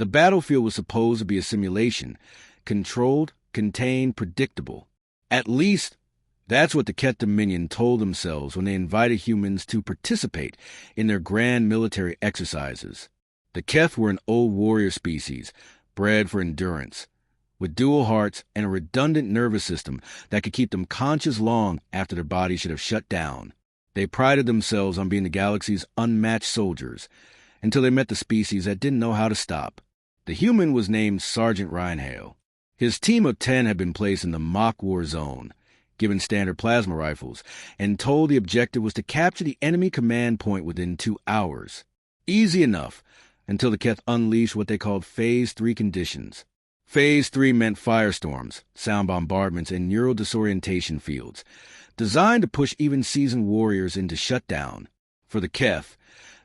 The battlefield was supposed to be a simulation, controlled, contained, predictable. At least, that's what the Keth Dominion told themselves when they invited humans to participate in their grand military exercises. The Keth were an old warrior species, bred for endurance, with dual hearts and a redundant nervous system that could keep them conscious long after their bodies should have shut down. They prided themselves on being the galaxy's unmatched soldiers, until they met the species that didn't know how to stop. The human was named Sergeant Hale. His team of 10 had been placed in the mock war zone, given standard plasma rifles, and told the objective was to capture the enemy command point within 2 hours. Easy enough, until the Keth unleashed what they called Phase 3 conditions. Phase 3 meant firestorms, sound bombardments, and neural disorientation fields, designed to push even seasoned warriors into shutdown. For the Keth,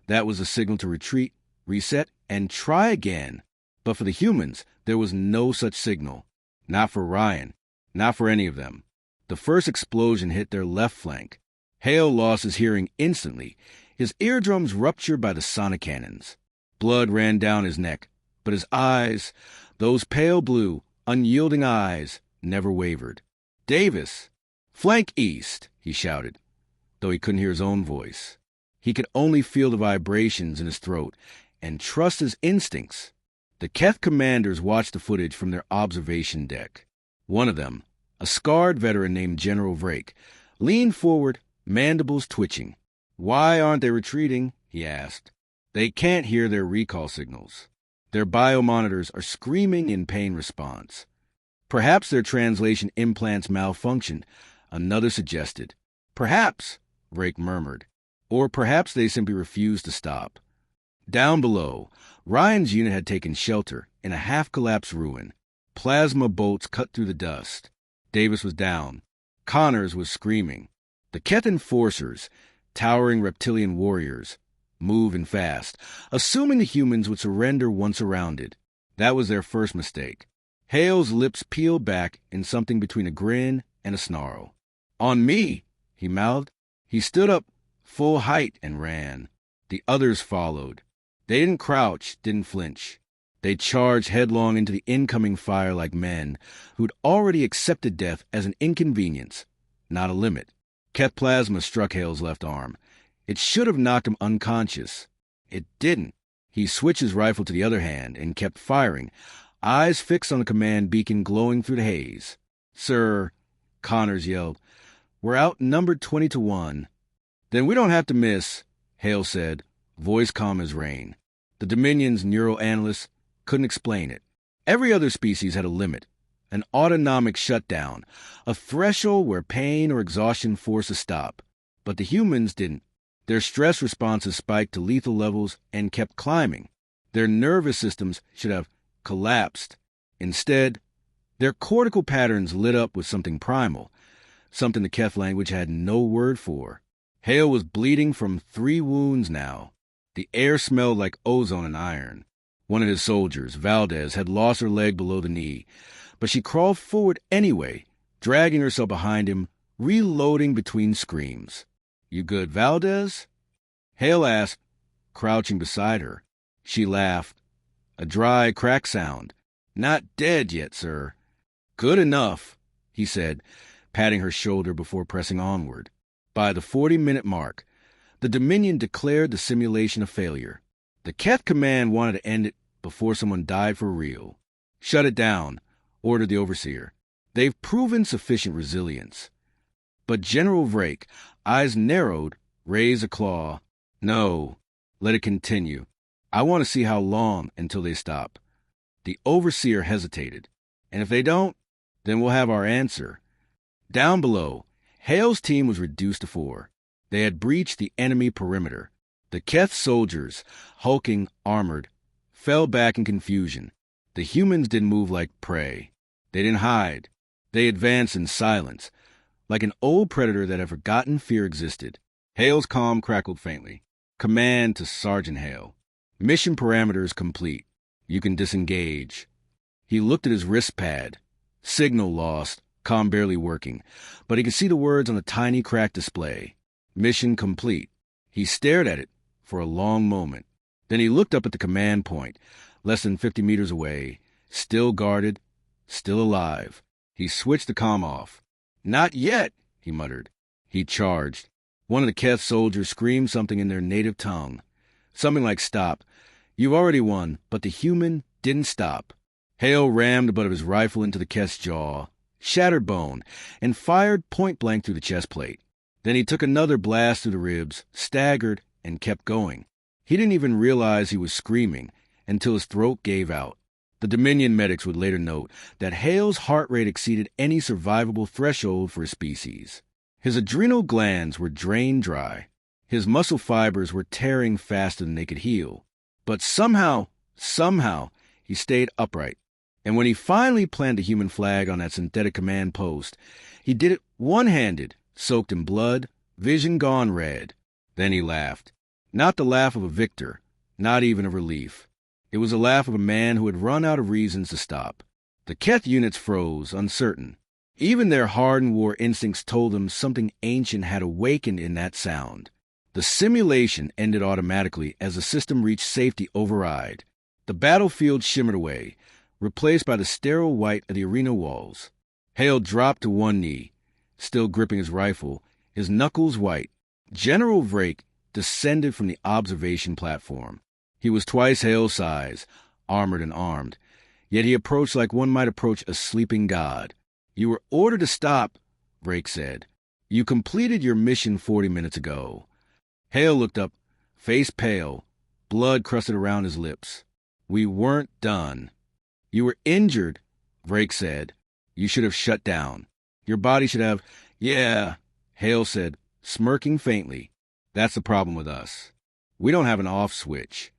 that was a signal to retreat, reset, and try again. But for the humans, there was no such signal. Not for Ryan. Not for any of them. The first explosion hit their left flank. Hale lost his hearing instantly. His eardrums ruptured by the sonic cannons. Blood ran down his neck, but his eyes, those pale blue, unyielding eyes, never wavered. "Davis! Flank east!" he shouted, though he couldn't hear his own voice. He could only feel the vibrations in his throat and trust his instincts. The Keth commanders watched the footage from their observation deck. One of them, a scarred veteran named General Vrake, leaned forward, mandibles twitching. "Why aren't they retreating?" he asked. "They can't hear their recall signals. Their biomonitors are screaming in pain response." "Perhaps their translation implants malfunctioned," another suggested. "Perhaps," Vrake murmured. "Or perhaps they simply refused to stop." Down below, Ryan's unit had taken shelter in a half-collapsed ruin. Plasma bolts cut through the dust. Davis was down. Connors was screaming. The Keth enforcers, towering reptilian warriors, moving fast, assuming the humans would surrender once surrounded. That was their first mistake. Hale's lips peeled back in something between a grin and a snarl. "On me!" he mouthed. He stood up, full height, and ran. The others followed. They didn't crouch, didn't flinch. They charged headlong into the incoming fire like men who'd already accepted death as an inconvenience, not a limit. Keth plasma struck Hale's left arm. It should have knocked him unconscious. It didn't. He switched his rifle to the other hand and kept firing, eyes fixed on the command beacon glowing through the haze. "Sir," Connors yelled, "we're outnumbered 20-1. "Then we don't have to miss," Hale said, voice calm as rain. The Dominion's neural analysts couldn't explain it. Every other species had a limit, an autonomic shutdown, a threshold where pain or exhaustion forced a stop. But the humans didn't. Their stress responses spiked to lethal levels and kept climbing. Their nervous systems should have collapsed. Instead, their cortical patterns lit up with something primal, something the Keth language had no word for. Hale was bleeding from 3 wounds now. The air smelled like ozone and iron. One of his soldiers, Valdez, had lost her leg below the knee, but she crawled forward anyway, dragging herself behind him, reloading between screams. "You good, Valdez?" Hale asked, crouching beside her. She laughed. A dry crack sound. "Not dead yet, sir." "Good enough," he said, patting her shoulder before pressing onward. By the 40-minute mark, the Dominion declared the simulation a failure. The Keth command wanted to end it before someone died for real. "Shut it down," ordered the overseer. "They've proven sufficient resilience." But General Vrake, eyes narrowed, raised a claw. "No, let it continue. I want to see how long until they stop." The overseer hesitated. "And if they don't, then we'll have our answer." Down below, Hale's team was reduced to 4. They had breached the enemy perimeter. The Keth soldiers, hulking, armored, fell back in confusion. The humans didn't move like prey. They didn't hide. They advanced in silence, like an old predator that had forgotten fear existed. Hale's comm crackled faintly. "Command to Sergeant Hale. Mission parameters complete. You can disengage." He looked at his wrist pad. Signal lost, comm barely working, but he could see the words on the tiny cracked display. "Mission complete." He stared at it for a long moment. Then he looked up at the command point, less than 50 meters away, still guarded, still alive. He switched the comm off. "Not yet," he muttered. He charged. One of the Keth soldiers screamed something in their native tongue. Something like, "Stop. You've already won," but the human didn't stop. Hale rammed the butt of his rifle into the Keth's jaw, shattered bone, and fired point-blank through the chest plate. Then he took another blast through the ribs, staggered, and kept going. He didn't even realize he was screaming until his throat gave out. The Dominion medics would later note that Hale's heart rate exceeded any survivable threshold for his species. His adrenal glands were drained dry. His muscle fibers were tearing faster than they could heal. But somehow, he stayed upright. And when he finally planted a human flag on that synthetic command post, he did it one-handed, soaked in blood, vision gone red. Then he laughed. Not the laugh of a victor, not even of relief. It was the laugh of a man who had run out of reasons to stop. The Keth units froze, uncertain. Even their hardened war instincts told them something ancient had awakened in that sound. The simulation ended automatically as the system reached safety override. The battlefield shimmered away, replaced by the sterile white of the arena walls. Hale dropped to one knee, still gripping his rifle, his knuckles white. General Vrake descended from the observation platform. He was twice Hale's size, armored and armed, yet he approached like one might approach a sleeping god. "You were ordered to stop," Vrake said. "You completed your mission 40 minutes ago." Hale looked up, face pale, blood crusted around his lips. "We weren't done." "You were injured," Vrake said. "You should have shut down. Your body should have—" "Yeah," Hale said, smirking faintly. "That's the problem with us. We don't have an off switch."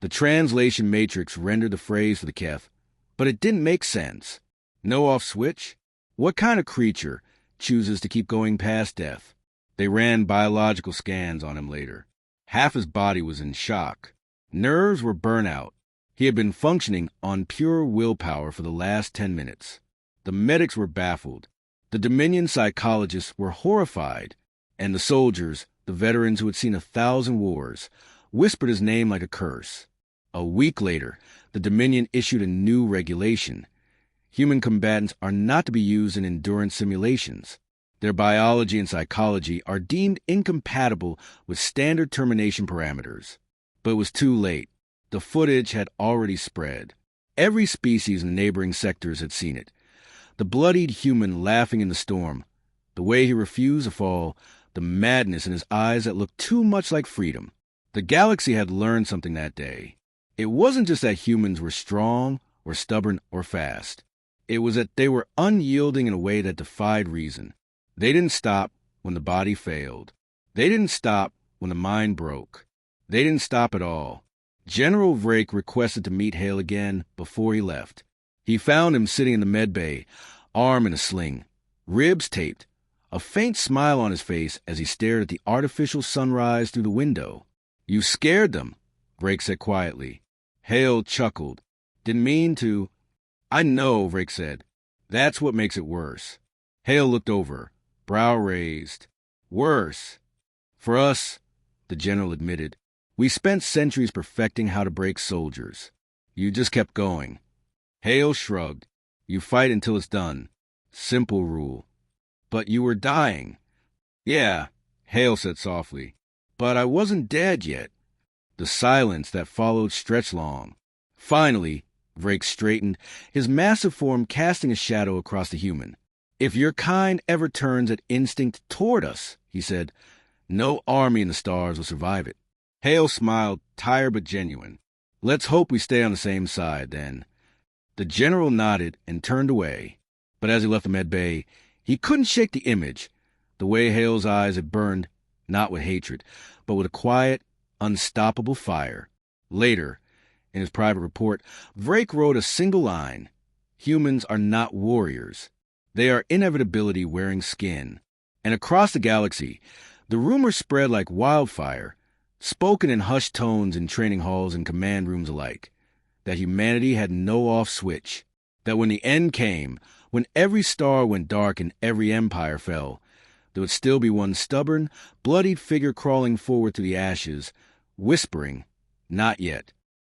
The translation matrix rendered the phrase for the Keth, but it didn't make sense. No off switch? What kind of creature chooses to keep going past death? They ran biological scans on him later. Half his body was in shock. Nerves were burnt out. He had been functioning on pure willpower for the last 10 minutes. The medics were baffled. The Dominion psychologists were horrified. And the soldiers, the veterans who had seen 1,000 wars, whispered his name like a curse. A week later, the Dominion issued a new regulation. Human combatants are not to be used in endurance simulations. Their biology and psychology are deemed incompatible with standard termination parameters. But it was too late. The footage had already spread. Every species in the neighboring sectors had seen it. The bloodied human laughing in the storm, the way he refused to fall, the madness in his eyes that looked too much like freedom. The galaxy had learned something that day. It wasn't just that humans were strong or stubborn or fast. It was that they were unyielding in a way that defied reason. They didn't stop when the body failed. They didn't stop when the mind broke. They didn't stop at all. General Vrake requested to meet Hale again before he left. He found him sitting in the med bay, arm in a sling, ribs taped, a faint smile on his face as he stared at the artificial sunrise through the window. "You scared them," Vrake said quietly. Hale chuckled. "Didn't mean to." "I know," Vrake said. "That's what makes it worse." Hale looked over, brow raised. "Worse. For us," the general admitted, "we spent centuries perfecting how to break soldiers. You just kept going." Hale shrugged. "You fight until it's done. Simple rule." "But you were dying." "Yeah," Hale said softly. "But I wasn't dead yet." The silence that followed stretched long. Finally, Vrake straightened, his massive form casting a shadow across the human. "If your kind ever turns at instinct toward us," he said, "no army in the stars will survive it." Hale smiled, tired but genuine. "Let's hope we stay on the same side, then." The general nodded and turned away. But as he left the med bay, he couldn't shake the image, the way Hale's eyes had burned, not with hatred, but with a quiet, unstoppable fire. Later, in his private report, Vrake wrote a single line: "Humans are not warriors. They are inevitability wearing skin." And across the galaxy, the rumor spread like wildfire, spoken in hushed tones in training halls and command rooms alike, that humanity had no off switch, that when the end came, when every star went dark and every empire fell, there would still be one stubborn, bloodied figure crawling forward to the ashes, whispering, "Not yet."